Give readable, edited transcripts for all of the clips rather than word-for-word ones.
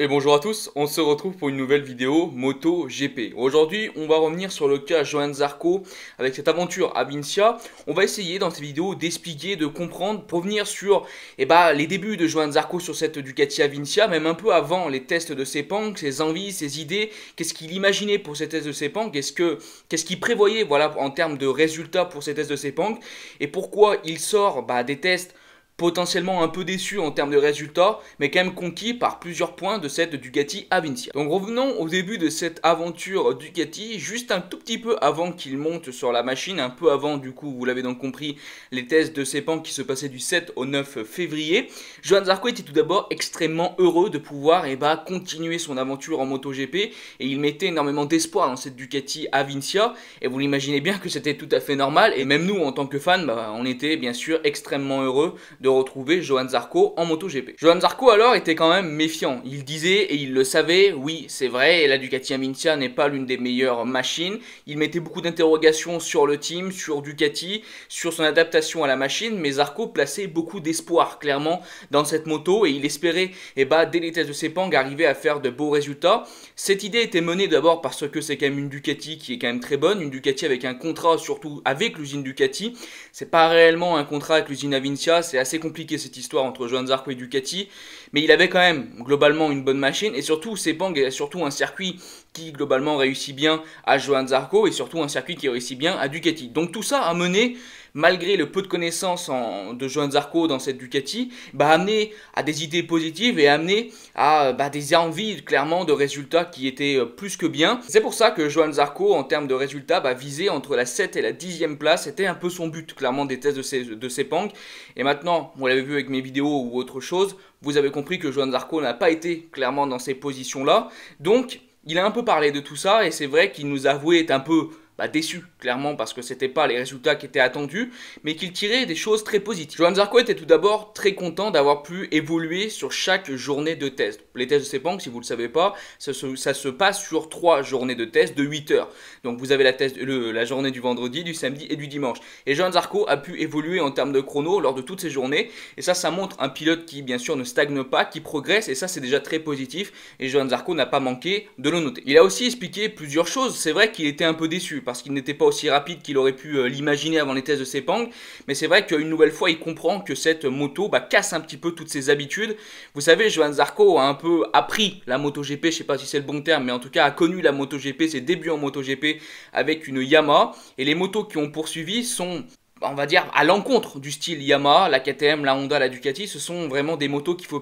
Et bonjour à tous, on se retrouve pour une nouvelle vidéo Moto GP. Aujourd'hui, on va revenir sur le cas Johann Zarco avec cette aventure à Vincia. On va essayer dans cette vidéo d'expliquer, de comprendre, pour venir sur les débuts de Johann Zarco sur cette Ducati à Vincia, même un peu avant les tests de Sepang, ses envies, ses idées, qu'est-ce qu'il imaginait pour ces tests de Sepang, qu'est-ce qu'il prévoyait voilà, en termes de résultats pour ces tests de Sepang, et pourquoi il sort des tests potentiellement un peu déçu en termes de résultats, mais quand même conquis par plusieurs points de cette Ducati à Vincia. Donc revenons au début de cette aventure Ducati, juste un tout petit peu avant qu'il monte sur la machine, un peu avant du coup, vous l'avez donc compris, les tests de Sepang qui se passaient du 7 au 9 février. Johann Zarco était tout d'abord extrêmement heureux de pouvoir continuer son aventure en MotoGP, et il mettait énormément d'espoir dans cette Ducati à Vincia, et vous l'imaginez bien que c'était tout à fait normal, et même nous en tant que fans, on était bien sûr extrêmement heureux de retrouver Johann Zarco en MotoGP. Johann Zarco alors était quand même méfiant. Il disait et il le savait, oui c'est vrai, la Ducati à Vincia n'est pas l'une des meilleures machines. Il mettait beaucoup d'interrogations sur le team, sur Ducati, sur son adaptation à la machine, mais Zarco plaçait beaucoup d'espoir clairement dans cette moto et il espérait dès les tests de Sepang arriver à faire de beaux résultats. Cette idée était menée d'abord parce que c'est quand même une Ducati qui est quand même très bonne, une Ducati avec un contrat surtout avec l'usine Ducati. C'est pas réellement un contrat avec l'usine à Vincia, c'est assez compliqué cette histoire entre Johann Zarco et Ducati, mais il avait quand même globalement une bonne machine, et surtout Sepang est surtout un circuit qui globalement réussit bien à Johann Zarco, et surtout un circuit qui réussit bien à Ducati. Donc tout ça a mené, malgré le peu de connaissances de Johann Zarco dans cette Ducati, amené à des idées positives et amené à des envies clairement de résultats qui étaient plus que bien. C'est pour ça que Johann Zarco en termes de résultats visait entre la 7 et la 10e place, c'était un peu son but clairement des tests de Sepang. Et maintenant, vous l'avez vu avec mes vidéos ou autre chose, vous avez compris que Johann Zarco n'a pas été clairement dans ces positions là, donc il a un peu parlé de tout ça et c'est vrai qu'il nous a avoué être un peu déçu, clairement, parce que c'était pas les résultats qui étaient attendus, mais qu'il tirait des choses très positives. Johann Zarco était tout d'abord très content d'avoir pu évoluer sur chaque journée de test. Les tests de Sepang, si vous ne le savez pas, ça se passe sur 3 journées de test de 8 heures. Donc vous avez la journée du vendredi, du samedi et du dimanche. Et Johann Zarco a pu évoluer en termes de chrono lors de toutes ces journées, et ça montre un pilote qui, bien sûr, ne stagne pas, qui progresse, et ça c'est déjà très positif, et Johann Zarco n'a pas manqué de le noter. Il a aussi expliqué plusieurs choses, c'est vrai qu'il était un peu déçu, parce qu'il n'était pas aussi rapide qu'il aurait pu l'imaginer avant les tests de Sepang, mais c'est vrai qu'une nouvelle fois il comprend que cette moto casse un petit peu toutes ses habitudes. Vous savez, Johann Zarco a un peu appris la MotoGP, je ne sais pas si c'est le bon terme, mais en tout cas a connu la MotoGP, ses débuts en MotoGP avec une Yamaha, et les motos qui ont poursuivi sont, on va dire, à l'encontre du style Yamaha, la KTM, la Honda, la Ducati. Ce sont vraiment des motos qu'il faut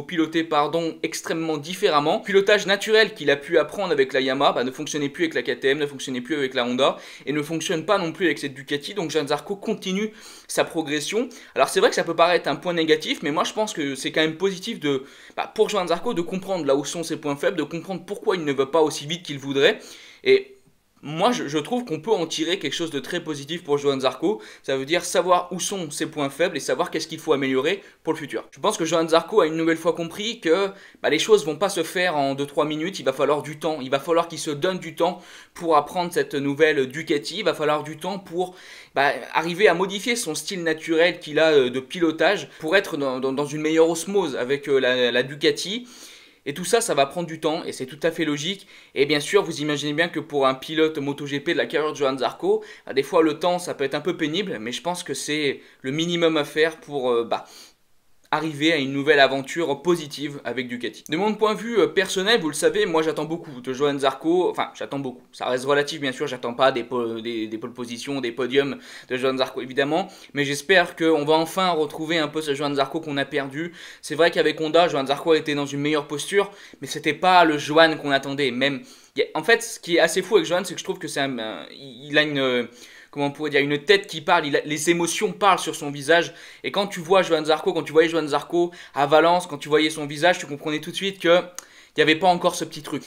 piloter extrêmement différemment. Le pilotage naturel qu'il a pu apprendre avec la Yamaha ne fonctionnait plus avec la KTM, ne fonctionnait plus avec la Honda et ne fonctionne pas non plus avec cette Ducati. Donc Johann Zarco continue sa progression. Alors c'est vrai que ça peut paraître un point négatif, mais moi je pense que c'est quand même positif pour Johann Zarco de comprendre là où sont ses points faibles, de comprendre pourquoi il ne va pas aussi vite qu'il voudrait. Et moi, je trouve qu'on peut en tirer quelque chose de très positif pour Johann Zarco. Ça veut dire savoir où sont ses points faibles et savoir qu'est-ce qu'il faut améliorer pour le futur. Je pense que Johann Zarco a une nouvelle fois compris que les choses vont pas se faire en 2-3 minutes. Il va falloir du temps. Il va falloir qu'il se donne du temps pour apprendre cette nouvelle Ducati. Il va falloir du temps pour arriver à modifier son style naturel qu'il a de pilotage pour être dans une meilleure osmose avec la Ducati. Et tout ça, ça va prendre du temps et c'est tout à fait logique. Et bien sûr, vous imaginez bien que pour un pilote MotoGP de la carrière de Johann Zarco, des fois le temps, ça peut être un peu pénible, mais je pense que c'est le minimum à faire pour arriver à une nouvelle aventure positive avec Ducati. De mon point de vue personnel, vous le savez, moi j'attends beaucoup de Johann Zarco, enfin j'attends beaucoup, ça reste relatif bien sûr, j'attends pas des pole positions, des podiums de Johann Zarco évidemment, mais j'espère qu'on va enfin retrouver un peu ce Johann Zarco qu'on a perdu. C'est vrai qu'avec Honda, Johann Zarco était dans une meilleure posture, mais c'était pas le Johann qu'on attendait, même. En fait, ce qui est assez fou avec Johann, c'est que je trouve que il a une... comment on pourrait dire, une tête qui parle, les émotions parlent sur son visage. Et quand tu vois Johann Zarco, quand tu voyais Johann Zarco à Valence, quand tu voyais son visage, tu comprenais tout de suite que il n'y avait pas encore ce petit truc.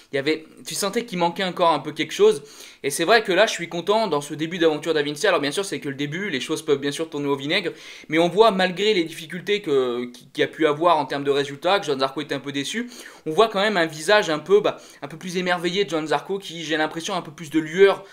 Tu sentais qu'il manquait encore un peu quelque chose. Et c'est vrai que là, je suis content dans ce début d'aventure d'Avincia. Alors bien sûr, c'est que le début, les choses peuvent bien sûr tourner au vinaigre. Mais on voit, malgré les difficultés qu'il a pu avoir en termes de résultats, que Johann Zarco était un peu déçu, on voit quand même un visage un peu plus émerveillé de Johann Zarco qui, j'ai l'impression, a un peu plus de lueur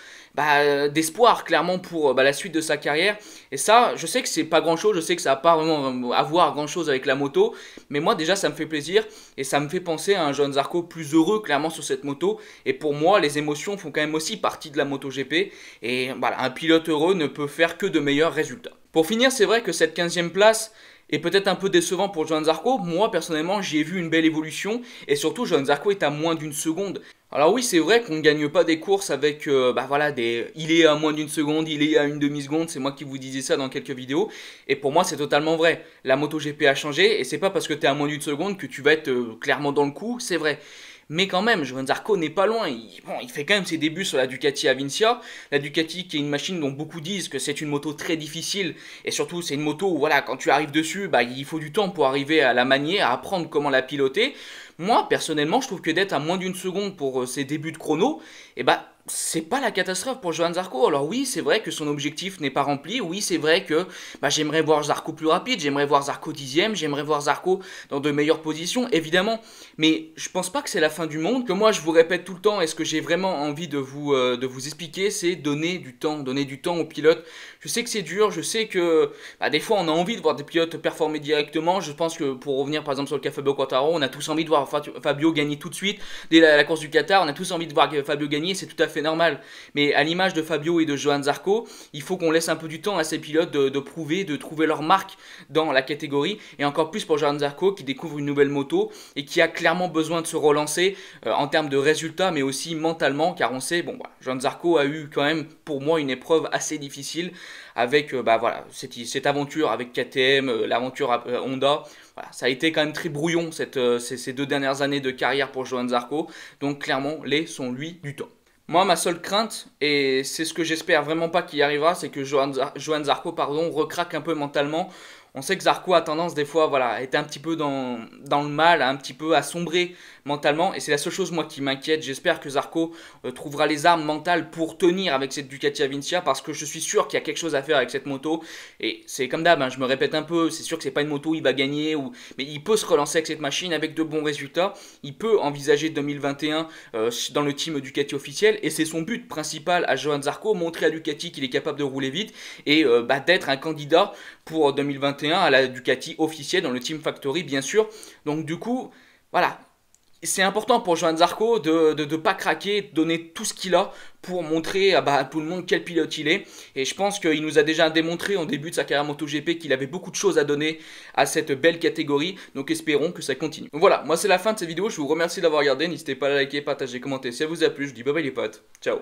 d'espoir clairement pour la suite de sa carrière. Et ça, je sais que c'est pas grand chose, je sais que ça va pas vraiment avoir grand chose avec la moto, mais moi déjà ça me fait plaisir et ça me fait penser à un Johann Zarco plus heureux clairement sur cette moto. Et pour moi, les émotions font quand même aussi partie de la MotoGP et voilà, un pilote heureux ne peut faire que de meilleurs résultats. Pour finir, c'est vrai que cette 15e place est peut-être un peu décevant pour Johann Zarco. Moi personnellement, j'ai vu une belle évolution et surtout Johann Zarco est à moins d'une seconde. Alors oui, c'est vrai qu'on ne gagne pas des courses avec, voilà, il est à moins d'une seconde, il est à une demi-seconde, c'est moi qui vous disais ça dans quelques vidéos, et pour moi c'est totalement vrai. La MotoGP a changé, et c'est pas parce que tu es à moins d'une seconde que tu vas être clairement dans le coup, c'est vrai. Mais quand même, Johann Zarco n'est pas loin, il fait quand même ses débuts sur la Ducati Avincia, la Ducati qui est une machine dont beaucoup disent que c'est une moto très difficile, et surtout c'est une moto où voilà, quand tu arrives dessus, il faut du temps pour arriver à la manier, à apprendre comment la piloter. Moi, personnellement, je trouve que d'être à moins d'une seconde pour ses débuts de chrono, c'est pas la catastrophe pour Johann Zarco. Alors oui, c'est vrai que son objectif n'est pas rempli. Oui, c'est vrai que j'aimerais voir Zarco plus rapide, j'aimerais voir Zarco 10e, j'aimerais voir Zarco dans de meilleures positions, évidemment. Mais je pense pas que c'est la fin du monde. Que moi, je vous répète tout le temps, et ce que j'ai vraiment envie de vous expliquer, c'est donner du temps aux pilotes. Je sais que c'est dur, je sais que des fois on a envie de voir des pilotes performer directement. Je pense que pour revenir par exemple sur le cas Fabio Quartararo, on a tous envie de voir Fabio gagner tout de suite. Dès la course du Qatar, on a tous envie de voir Fabio gagner, c'est tout à fait normal. Mais à l'image de Fabio et de Johann Zarco, il faut qu'on laisse un peu du temps à ces pilotes de prouver, de trouver leur marque dans la catégorie. Et encore plus pour Johann Zarco qui découvre une nouvelle moto et qui a clairement besoin de se relancer en termes de résultats, mais aussi mentalement, car on sait, Johann Zarco a eu quand même pour moi une épreuve assez difficile avec cette aventure avec KTM, l'aventure Honda. Voilà, ça a été quand même très brouillon ces 2 dernières années de carrière pour Johann Zarco. Donc clairement, laissons-lui du temps. Moi, ma seule crainte, et c'est ce que j'espère vraiment pas qu'il y arrivera, c'est que Johann Zarco recraque un peu mentalement. On sait que Zarco a tendance des fois à être un petit peu dans le mal, un petit peu à sombrer mentalement. Et c'est la seule chose moi qui m'inquiète. J'espère que Zarco trouvera les armes mentales pour tenir avec cette Ducati Avincia, parce que je suis sûr qu'il y a quelque chose à faire avec cette moto. Et c'est comme d'hab, je me répète un peu, c'est sûr que c'est pas une moto où il va gagner, mais il peut se relancer avec cette machine avec de bons résultats. Il peut envisager 2021 dans le team Ducati officiel. Et c'est son but principal à Johann Zarco, montrer à Ducati qu'il est capable de rouler vite et d'être un candidat pour 2021 à la Ducati officielle dans le Team Factory bien sûr. Donc du coup, voilà, c'est important pour Johann Zarco de pas craquer, de donner tout ce qu'il a pour montrer à tout le monde quel pilote il est. Et je pense qu'il nous a déjà démontré en début de sa carrière MotoGP qu'il avait beaucoup de choses à donner à cette belle catégorie. Donc espérons que ça continue. Donc voilà, moi c'est la fin de cette vidéo. Je vous remercie d'avoir regardé. N'hésitez pas à liker, partager, commenter si ça vous a plu. Je vous dis bye bye les potes. Ciao.